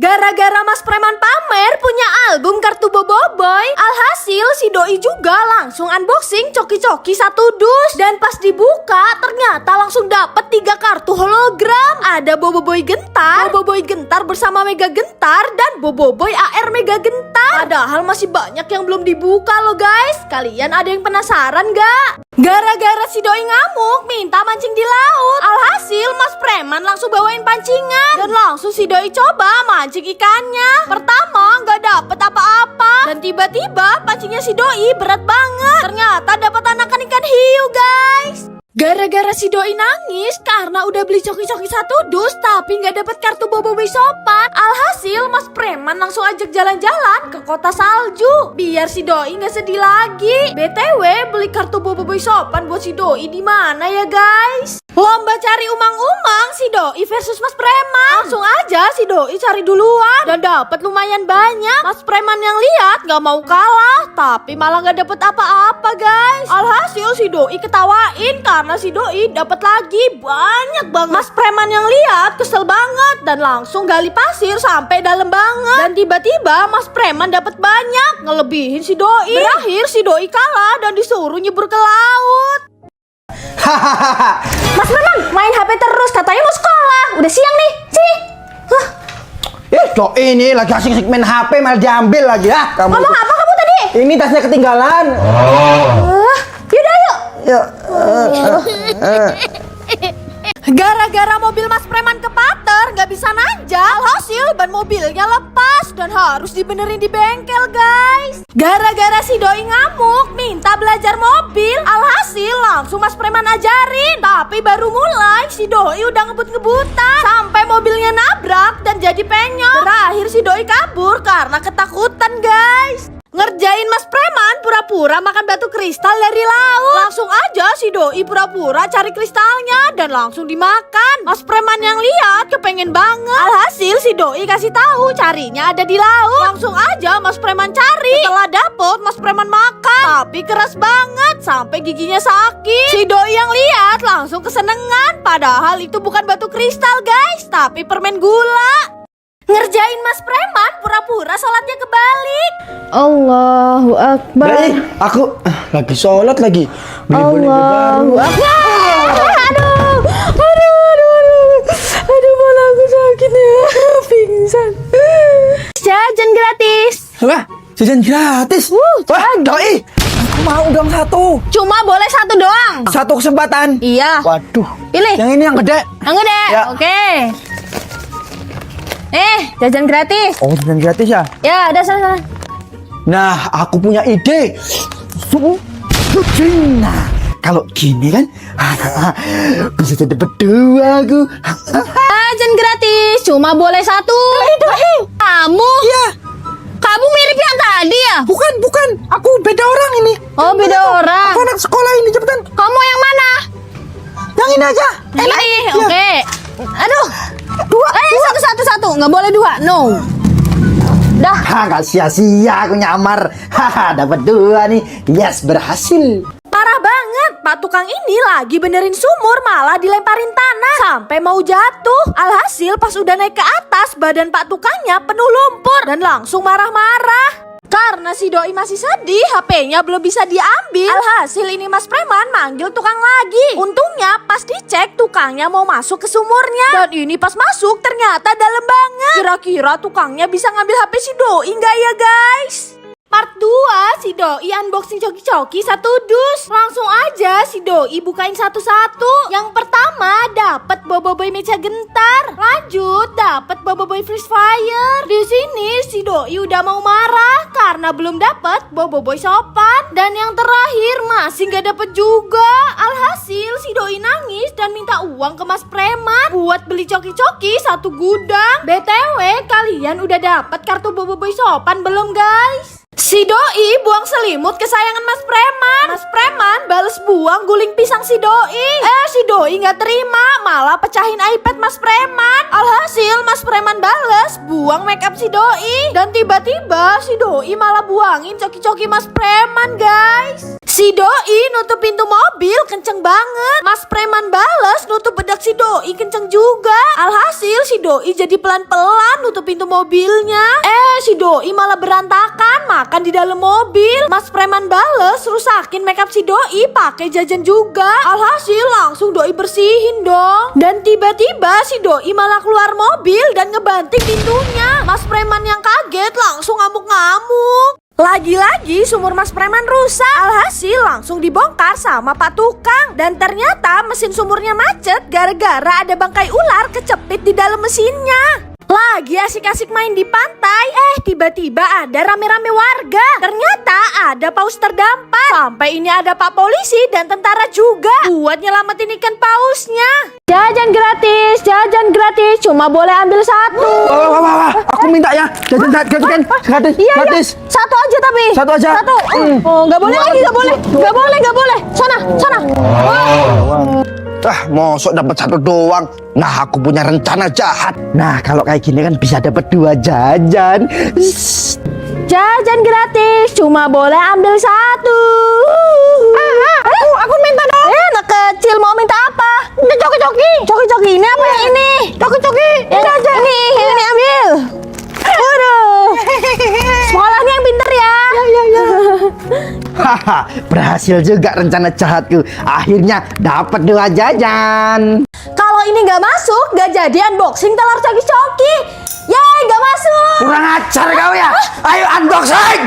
Gara-gara Mas Preman pamer punya album kartu Boboiboy, alhasil si Doi juga langsung unboxing coki-coki satu dus. Dan pas dibuka ternyata langsung dapet 3 kartu hologram. Ada Boboiboy Gentar, Boboiboy Gentar bersama Mega Gentar, dan Boboiboy AR Mega Gentar. Padahal masih banyak yang belum dibuka loh guys. Kalian ada yang penasaran gak? Gara-gara si Doi ngamuk minta mancing di laut, alhasil Mas Preman langsung bawain pancingan. Dan langsung si Doi coba mancing ikannya. Pertama gak dapet apa-apa, dan tiba-tiba pancingnya si Doi berat banget. Ternyata dapat anakan ikan hiu guys. Gara-gara si Doi nangis karena udah beli coki-coki satu dus tapi gak dapet kartu Boboiboy sopan. Alhasil Mas Preman langsung ajak jalan-jalan ke kota salju biar si Doi gak sedih lagi. BTW beli kartu Boboiboy sopan buat si Doi di mana ya guys? Lomba cari umang-umang si Doi versus Mas Preman. Langsung aja si Doi cari duluan dan dapat lumayan banyak. Mas Preman yang lihat gak mau kalah tapi malah gak dapet apa-apa guys. Alhasil si Doi ketawain karena si Doi dapat lagi banyak banget. Mas Preman yang lihat kesel banget dan langsung gali pasir sampai dalam banget. Dan tiba-tiba Mas Preman dapat banyak, ngelebihin si Doi. Berakhir si Doi kalah dan disuruh nyebur ke laut. Mas Preman main HP terus, katanya mau sekolah. Udah siang nih, sini. Doi ini lagi asik-asik main HP malah diambil lagi ya. Kamu ngomong apa kamu tadi? Ini tasnya ketinggalan. Yaudah yuk. Yuk. Gara-gara mobil Mas Preman kepater, gak bisa nanjak, alhasil ban mobilnya lepas dan harus dibenerin di bengkel guys. Gara-gara si Doi ngamuk minta belajar mobil, alhasil langsung Mas Preman ajarin. Tapi baru mulai si Doi udah ngebut-ngebutan sampai mobilnya nabrak dan jadi penyok. Terakhir si Doi kabur karena ketakutan guys. Ngerjain Mas Preman pura-pura makan batu kristal dari laut. Langsung aja si Doi pura-pura cari kristalnya dan langsung dimakan. Mas Preman yang lihat kepengen banget. Alhasil si Doi kasih tahu carinya ada di laut. Langsung aja Mas Preman cari. Setelah dapet Mas Preman makan, tapi keras banget sampai giginya sakit. Si Doi yang lihat langsung kesenengan. Padahal itu bukan batu kristal guys, tapi permen gula. Ngerjain Mas Preman pura-pura sholatnya kebalik. Allahu Akbar. Aku lagi sholat lagi. Beli Allahu baru. Akbar. Aduh, malah aku sakit ya. Pingsan. Jajan gratis. Wah, jajan gratis. Wah, Doi, aku mau dong satu. Cuma boleh satu doang. Satu kesempatan. Iya. Waduh. Pilih. Yang ini yang gede. Yang gede. Ya. Oke. Jajan gratis. Oh, jajan gratis ya? Ya, ada sana. Nah, aku punya ide. Nah, kalau gini kan bisa jadi berdua aku. Jajan gratis, cuma boleh satu. Kamu? Iya. Kamu mirip yang tadi ya? Bukan. Aku beda orang ini. Oh, beda orang. Aku anak sekolah ini, cepetan. Kamu yang mana? Yang ini aja. Ini, oke. Aduh. Dua. Satu. Nggak boleh dua, no. Dah. Nggak sia-sia aku nyamar. Dapat 2 nih. Yes, berhasil. Parah banget, Pak Tukang ini lagi benerin sumur malah dilemparin tanah sampai mau jatuh. Alhasil pas udah naik ke atas badan Pak Tukangnya penuh lumpur dan langsung marah-marah. Karena si Doi masih sedih, HP-nya belum bisa diambil. Alhasil ini Mas Preman manggil tukang lagi. Untungnya pas dicek tukangnya mau masuk ke sumurnya. Dan ini pas masuk ternyata dalam banget. Kira-kira tukangnya bisa ngambil HP si Doi nggak ya guys? Part 2, si Doi unboxing coki-coki satu dus. Langsung aja si Doi bukain satu-satu. Yang pertama dapat Boboiboy Mega Gentar. Lanjut dapat Boboiboy Freeze Fire. Di sini si Doi udah mau marah karena belum dapat Boboiboy sopan. Dan yang terakhir masih nggak dapat juga. Alhasil si Doi nangis dan minta uang ke Mas Preman buat beli coki-coki satu gudang. BTW kalian udah dapat kartu Boboiboy sopan belum guys? Si Doi buang selimut kesayangan Mas Preman. Mas Preman bales buang guling pisang si Doi. Si Doi nggak terima, malah pecahin iPad Mas Preman. Alhasil Mas Preman bales buang makeup si Doi. Dan tiba-tiba si Doi malah buangin coki-coki Mas Preman guys. Si Doi nutup pintu mobil kenceng banget. Mas preman bales nutup bedak si Doi kenceng juga. Alhasil si Doi jadi pelan-pelan nutup pintu mobilnya. Si Doi malah berantakan makan di dalam mobil. Mas preman bales rusakin makeup si Doi pakai jajan juga. Alhasil langsung Doi bersihin dong. Dan tiba-tiba si Doi malah keluar mobil dan ngebanting pintunya. Mas preman yang kaget langsung ngamuk-ngamuk. Lagi-lagi sumur Mas Preman rusak. Alhasil langsung dibongkar sama Pak Tukang. Dan ternyata mesin sumurnya macet gara-gara ada bangkai ular kecepit di dalam mesinnya. Lagi asik-asik main di pantai, tiba-tiba ada rame-rame warga. Ternyata ada paus terdampar. Sampai ini ada Pak Polisi dan tentara juga buat nyelamatin ikan pausnya. Jajan gratis, cuma boleh ambil satu. Wah, aku minta ya. Jajan gratis. Iya, Gratis. satu aja tapi. Satu aja. Satu. Oh, nggak boleh lagi, nggak boleh. Sana. Mosok dapat satu doang. Nah, aku punya rencana jahat. Nah, kalau kayak gini kan bisa dapat 2 jajan. Jajan gratis, cuma boleh ambil satu. Aku minta dong. Anak kecil mau minta apa? Coki. Ini apa yang ini? Coki. Ini ambil. Waduh. Sekolahnya yang pinter ya. Haha, berhasil juga rencana jahatku. Akhirnya dapat 2 jajan. Kalau ini nggak masuk, nggak jadi unboxing telur coki-coki. Yeay, nggak masuk. Kurang ajar kau ya. Ayo unboxing.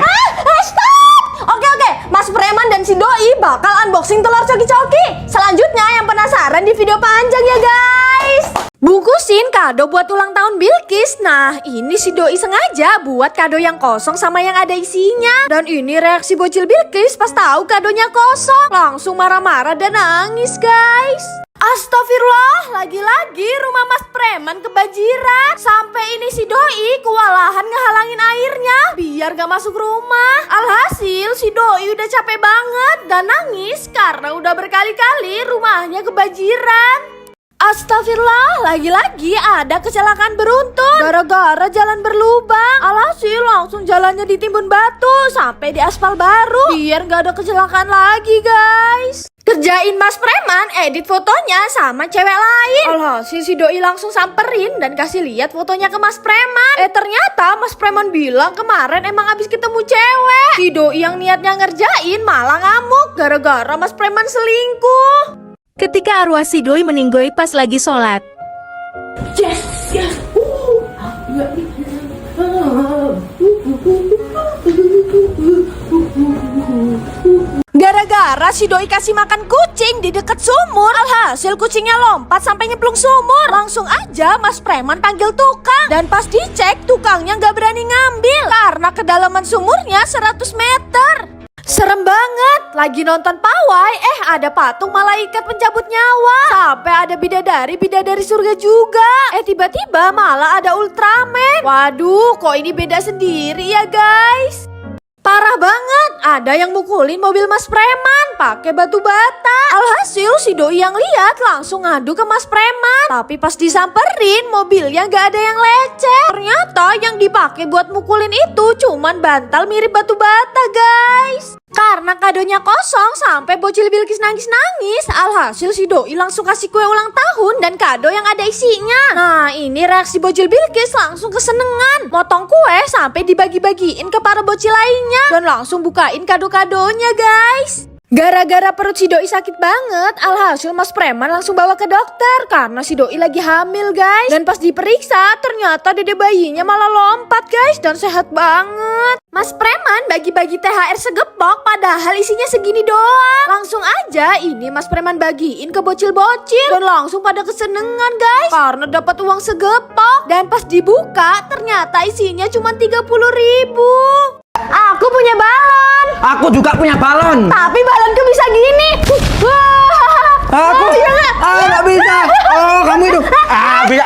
Stop. Oke, Mas Preman dan si Doi bakal unboxing telur coki-coki. Selanjutnya yang penasaran di video panjang ya guys. Bungkusin kado buat ulang tahun Bilqis. Nah, ini si Doi sengaja buat kado yang kosong sama yang ada isinya. Dan ini reaksi bocil Bilqis pas tahu kadonya kosong. Langsung marah-marah dan nangis guys. Astagfirullah, lagi-lagi rumah Mas Preman kebanjiran. Sampai ini si Doi kewalahan ngehalangin airnya biar gak masuk rumah. Alhasil si Doi udah capek banget dan nangis karena udah berkali-kali rumahnya kebanjiran. Astagfirullah, lagi-lagi ada kecelakaan beruntun gara-gara jalan berlubang. Alhasil langsung jalannya ditimbun batu sampai di aspal baru biar gak ada kecelakaan lagi guys. Kerjain Mas Preman edit fotonya sama cewek lain. Alhasil si Doi langsung samperin dan kasih lihat fotonya ke Mas Preman. Ternyata Mas Preman bilang kemarin emang abis ketemu cewek. Si Doi yang niatnya ngerjain malah ngamuk gara-gara Mas Preman selingkuh. Ketika arwah si Doi meninggoy pas lagi sholat. Gara-gara si Doi kasih makan kucing di dekat sumur. Alhasil kucingnya lompat sampai nyemplung sumur. Langsung aja Mas Preman panggil tukang. Dan pas dicek tukangnya gak berani ngambil karena kedalaman sumurnya 100 meter. Serem banget, lagi nonton pawai, ada patung malaikat pencabut nyawa. Sampai ada bidadari surga juga. Tiba-tiba malah ada Ultraman. Waduh, kok ini beda sendiri ya guys. Parah banget, ada yang mukulin mobil Mas Preman pakai batu bata. Alhasil si Doi yang lihat langsung ngadu ke Mas Preman. Tapi pas disamperin mobilnya gak ada yang lecet. Ternyata yang dipakai buat mukulin itu cuman bantal mirip batu bata guys. Karena kadonya kosong sampai bocil Bilqis nangis-nangis. Alhasil si Doi langsung kasih kue ulang tahun dan kado yang ada isinya. Nah ini reaksi bocil Bilqis langsung kesenengan. Motong kue sampai dibagi-bagiin ke para bocil lainnya. Dan langsung bukain kado-kadonya guys. Gara-gara perut si Doi sakit banget, alhasil Mas Preman langsung bawa ke dokter karena si Doi lagi hamil guys. Dan pas diperiksa ternyata dede bayinya malah lompat guys dan sehat banget. Mas Preman bagi-bagi THR segepok padahal isinya segini doang. Langsung aja ini Mas Preman bagiin ke bocil-bocil dan langsung pada kesenengan guys karena dapat uang segepok. Dan pas dibuka ternyata isinya cuma 30.000. Aku punya balon. Aku juga punya balon. Tapi balonku bisa gini. Aku nggak bisa. Oh, kamu itu. Bisa.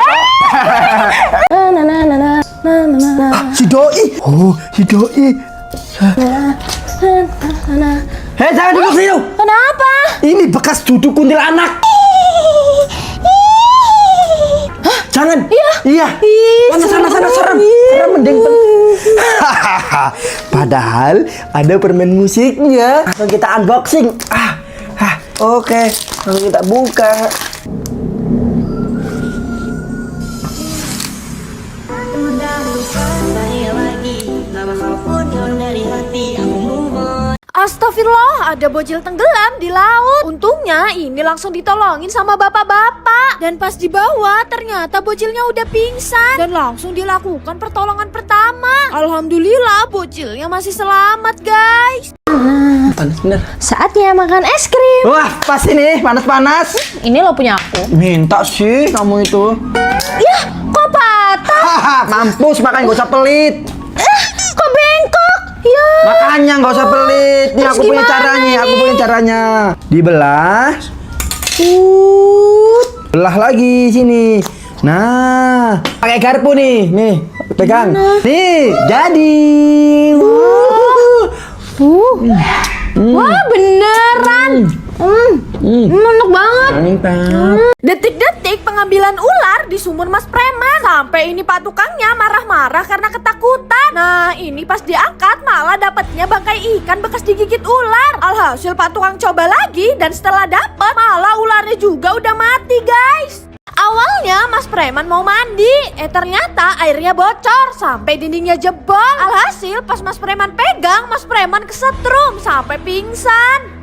Si Doi. Oh, si Doi. Hei, jangan duduk situ. Kenapa? Ini bekas duduk kuntilanak. Jangan. Iya. Sana serem. Serem mending. Padahal ada permen musiknya. Langsung kita unboxing. Oke, langsung kita buka. Astagfirullah, ada bocil tenggelam di laut. Untungnya ini langsung ditolongin sama bapak-bapak. Dan pas di bawah ternyata bocilnya udah pingsan. Dan langsung dilakukan pertolongan pertama. Alhamdulillah bocilnya masih selamat guys. Panas bener. Saatnya makan es krim. Wah, pas ini panas-panas. Ini lo punya aku. Minta sih kamu itu. Yah, kok patah? Haha, mampus makanya gak usah pelit. Kok bengkok? Ya. Makanya nggak usah pelit. Nih Terus aku punya gimana caranya, nih? aku punya caranya. Dibelah. Belah lagi sini. Nah, pakai garpu nih. Nih, pegang. Nih, jadi. Wah, beneran. Enak banget. Mantap. Detik-detik pengambilan ular di sumur Mas Preman. Sampai ini pak tukangnya marah-marah karena ketakutan. Nah ini pas diangkat malah dapatnya bangkai ikan bekas digigit ular. Alhasil pak tukang coba lagi dan setelah dapat malah ularnya juga udah mati guys. Awalnya Mas Preman mau mandi, ternyata airnya bocor sampai dindingnya jebol. Alhasil pas Mas Preman pegang, Mas Preman kesetrum sampai pingsan.